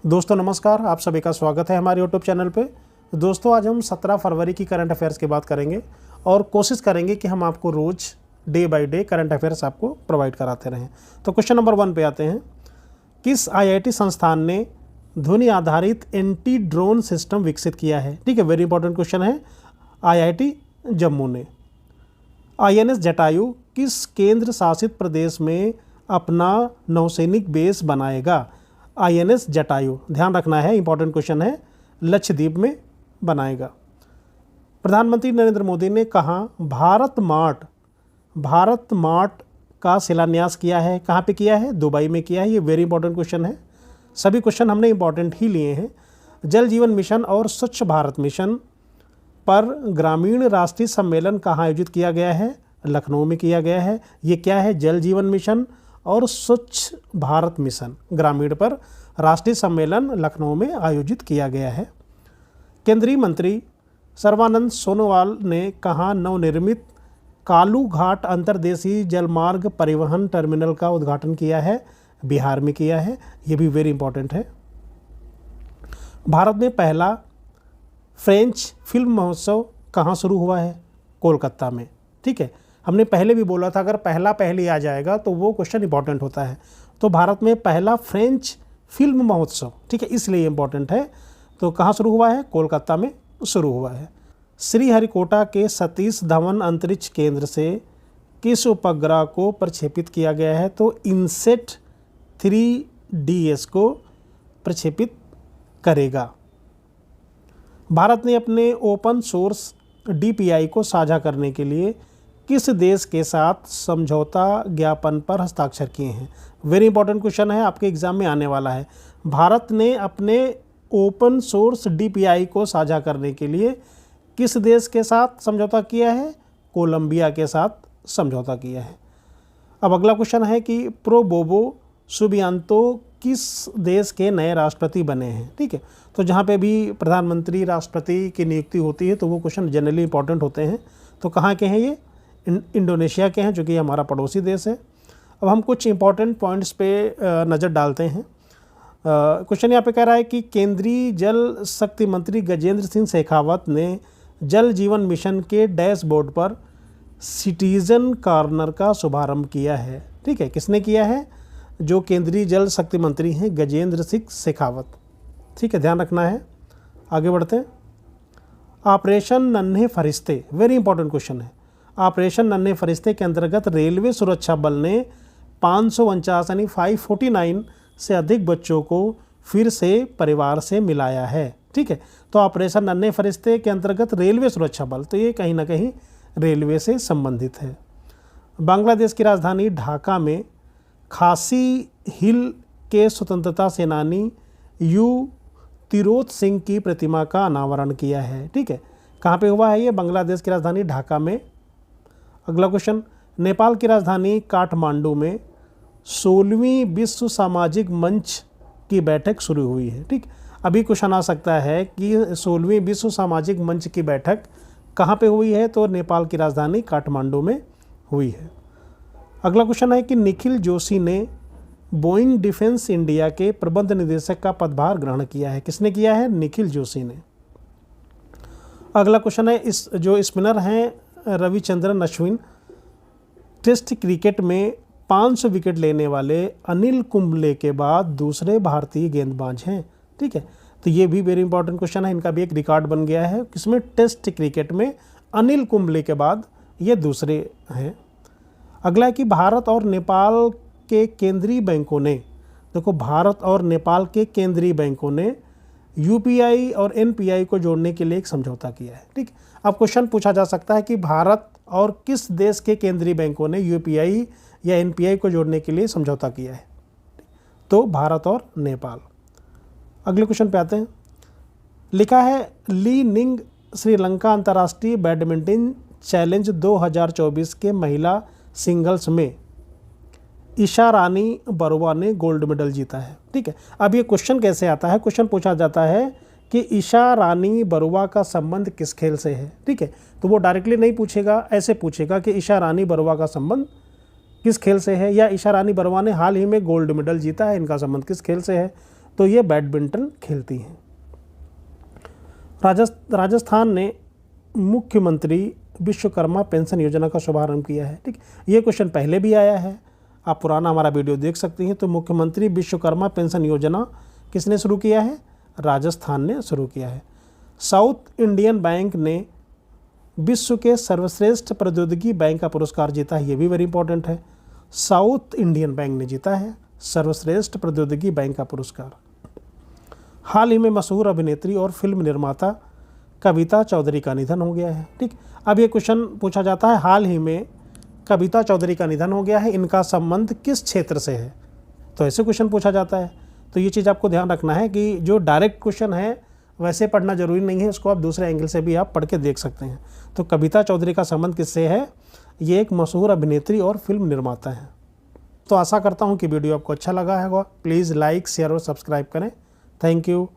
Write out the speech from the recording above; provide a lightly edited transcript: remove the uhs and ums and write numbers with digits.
दोस्तों नमस्कार, आप सभी का स्वागत है हमारे यूट्यूब चैनल पे। दोस्तों आज हम 17 फरवरी की करंट अफेयर्स की बात करेंगे और कोशिश करेंगे कि हम आपको रोज़ day by day current affairs आपको प्रोवाइड कराते रहें। तो क्वेश्चन नंबर 1 पे आते हैं। किस आईआईटी संस्थान ने ध्वनि आधारित एंटी ड्रोन सिस्टम विकसित किया है? ठीक है, वेरी इंपॉर्टेंट क्वेश्चन है। आईआईटी जम्मू ने। आईएनएस जटायु किस केंद्र शासित प्रदेश में अपना नौसैनिक बेस बनाएगा? आईएनएस जटायु, ध्यान रखना है, इंपॉर्टेंट क्वेश्चन है, लक्षद्वीप में बनाएगा। प्रधानमंत्री नरेंद्र मोदी ने कहा भारत मार्ट का शिलान्यास किया है? कहाँ पे किया है? दुबई में किया है। ये वेरी इंपॉर्टेंट क्वेश्चन है, सभी क्वेश्चन हमने इंपॉर्टेंट ही लिए हैं। जल जीवन मिशन और स्वच्छ भारत मिशन पर ग्रामीण राष्ट्रीय सम्मेलन कहाँ आयोजित किया गया है? लखनऊ में किया गया है। ये क्या है? जल जीवन मिशन और स्वच्छ भारत मिशन ग्रामीण पर राष्ट्रीय सम्मेलन लखनऊ में आयोजित किया गया है। केंद्रीय मंत्री सर्बानंद सोनोवाल ने कहाँ नवनिर्मित कालू घाट अंतर्देशीय जलमार्ग परिवहन टर्मिनल का उद्घाटन किया है? बिहार में किया है। ये भी वेरी इंपॉर्टेंट है। भारत में पहला फ्रेंच फिल्म महोत्सव कहाँ शुरू हुआ है? कोलकाता में। ठीक है, हमने पहले भी बोला था अगर पहले आ जाएगा तो वो क्वेश्चन इंपॉर्टेंट होता है। तो भारत में पहला फ्रेंच फिल्म महोत्सव, ठीक है, इसलिए इंपॉर्टेंट है। तो कहाँ शुरू हुआ है? कोलकाता में शुरू हुआ है। श्रीहरिकोटा के सतीश धवन अंतरिक्ष केंद्र से किस उपग्रह को प्रक्षेपित किया गया है? तो इनसेट 3DS को प्रक्षेपित करेगा। भारत ने अपने ओपन सोर्स DPI को साझा करने के लिए किस देश के साथ समझौता ज्ञापन पर हस्ताक्षर किए हैं? वेरी इंपॉर्टेंट क्वेश्चन है, आपके एग्जाम में आने वाला है। भारत ने अपने ओपन सोर्स DPI को साझा करने के लिए किस देश के साथ समझौता किया है? कोलंबिया के साथ समझौता किया है। अब अगला क्वेश्चन है कि प्रोबोवो सुबियांतो किस देश के नए राष्ट्रपति बने हैं? ठीक है, तो जहाँ पे भी प्रधानमंत्री राष्ट्रपति की नियुक्ति होती है तो वो क्वेश्चन जनरली इंपॉर्टेंट होते हैं। तो कहाँ के हैं ये? इंडोनेशिया के हैं, जो कि हमारा पड़ोसी देश है। अब हम कुछ इंपॉर्टेंट पॉइंट्स पे नज़र डालते हैं। क्वेश्चन यहाँ पे कह रहा है कि केंद्रीय जल शक्ति मंत्री गजेंद्र सिंह शेखावत ने जल जीवन मिशन के डैशबोर्ड पर सिटीजन कॉर्नर का शुभारंभ किया है। ठीक है, किसने किया है? जो केंद्रीय जल शक्ति मंत्री हैं गजेंद्र सिंह शेखावत। ठीक है, ध्यान रखना है। आगे बढ़ते हैं। ऑपरेशन नन्हे फरिश्ते, वेरी इंपॉर्टेंट क्वेश्चन है। ऑपरेशन नन्हे फरिश्ते के अंतर्गत रेलवे सुरक्षा बल ने 549 यानी 549 से अधिक बच्चों को फिर से परिवार से मिलाया है। ठीक है, तो ऑपरेशन नन्हे फरिश्ते के अंतर्गत रेलवे सुरक्षा बल, तो ये कहीं ना कहीं रेलवे से संबंधित है। बांग्लादेश की राजधानी ढाका में खासी हिल के स्वतंत्रता सेनानी यू तिरोत सिंह की प्रतिमा का अनावरण किया है। ठीक है, कहाँ पे हुआ है ये? बांग्लादेश की राजधानी ढाका में। अगला क्वेश्चन, नेपाल की राजधानी काठमांडू में 16वीं विश्व सामाजिक मंच की बैठक शुरू हुई है। ठीक, अभी क्वेश्चन आ सकता है कि 16वीं विश्व सामाजिक मंच की बैठक कहाँ पे हुई है? तो नेपाल की राजधानी काठमांडू में हुई है। अगला क्वेश्चन है कि निखिल जोशी ने बोइंग डिफेंस इंडिया के प्रबंध निदेशक का पदभार ग्रहण किया है। किसने किया है? निखिल जोशी ने। अगला क्वेश्चन है, इस जो स्पिनर हैं रविचंद्रन अश्विन टेस्ट क्रिकेट में 500 विकेट लेने वाले अनिल कुंबले के बाद दूसरे भारतीय गेंदबाज हैं। ठीक है, तो ये भी वेरी इंपॉर्टेंट क्वेश्चन है। इनका भी एक रिकॉर्ड बन गया है, किसमें? टेस्ट क्रिकेट में अनिल कुंबले के बाद ये दूसरे हैं। अगला है कि भारत और नेपाल के केंद्रीय बैंकों ने, देखो भारत और नेपाल के केंद्रीय बैंकों ने UPI और NPI को जोड़ने के लिए एक समझौता किया है। ठीक, अब क्वेश्चन पूछा जा सकता है कि भारत और किस देश के केंद्रीय बैंकों ने UPI या NPI को जोड़ने के लिए समझौता किया है? तो भारत और नेपाल। अगले क्वेश्चन पे आते हैं। लिखा है ली निंग श्रीलंका अंतर्राष्ट्रीय बैडमिंटन चैलेंज 2024 के महिला सिंगल्स में ईशा रानी बरुआ ने गोल्ड मेडल जीता है। ठीक है, अब ये क्वेश्चन कैसे आता है? क्वेश्चन पूछा जाता है कि ईशा रानी बरुआ का संबंध किस खेल से है। ठीक है, तो वो डायरेक्टली नहीं पूछेगा, ऐसे पूछेगा कि ईशा रानी बरुआ का संबंध किस खेल से है, या ईशा रानी बरुआ ने हाल ही में गोल्ड मेडल जीता है, इनका संबंध किस खेल से है। तो ये बैडमिंटन खेलती हैं। राजस्थान ने मुख्यमंत्री विश्वकर्मा पेंशन योजना का शुभारंभ किया है। ठीक, ये क्वेश्चन पहले भी आया है, आप पुराना हमारा वीडियो देख सकते हैं। तो मुख्यमंत्री विश्वकर्मा पेंशन योजना किसने शुरू किया है? राजस्थान ने शुरू किया है। साउथ इंडियन बैंक ने विश्व के सर्वश्रेष्ठ प्रौद्योगिकी बैंक का पुरस्कार जीता है। ये भी वेरी इंपॉर्टेंट है। साउथ इंडियन बैंक ने जीता है सर्वश्रेष्ठ प्रौद्योगिकी बैंक का पुरस्कार। हाल ही में मशहूर अभिनेत्री और फिल्म निर्माता कविता चौधरी का निधन हो गया है। ठीक, अब ये क्वेश्चन पूछा जाता है, हाल ही में कविता चौधरी का निधन हो गया है, इनका संबंध किस क्षेत्र से है? तो ऐसे क्वेश्चन पूछा जाता है। तो ये चीज़ आपको ध्यान रखना है कि जो डायरेक्ट क्वेश्चन है वैसे पढ़ना जरूरी नहीं है, उसको आप दूसरे एंगल से भी आप पढ़ के देख सकते हैं। तो कविता चौधरी का संबंध किससे है? ये एक मशहूर अभिनेत्री और फिल्म निर्माता है। तो आशा करता हूँ कि वीडियो आपको अच्छा लगा होगा। प्लीज़ लाइक, शेयर और सब्सक्राइब करें। Thank you.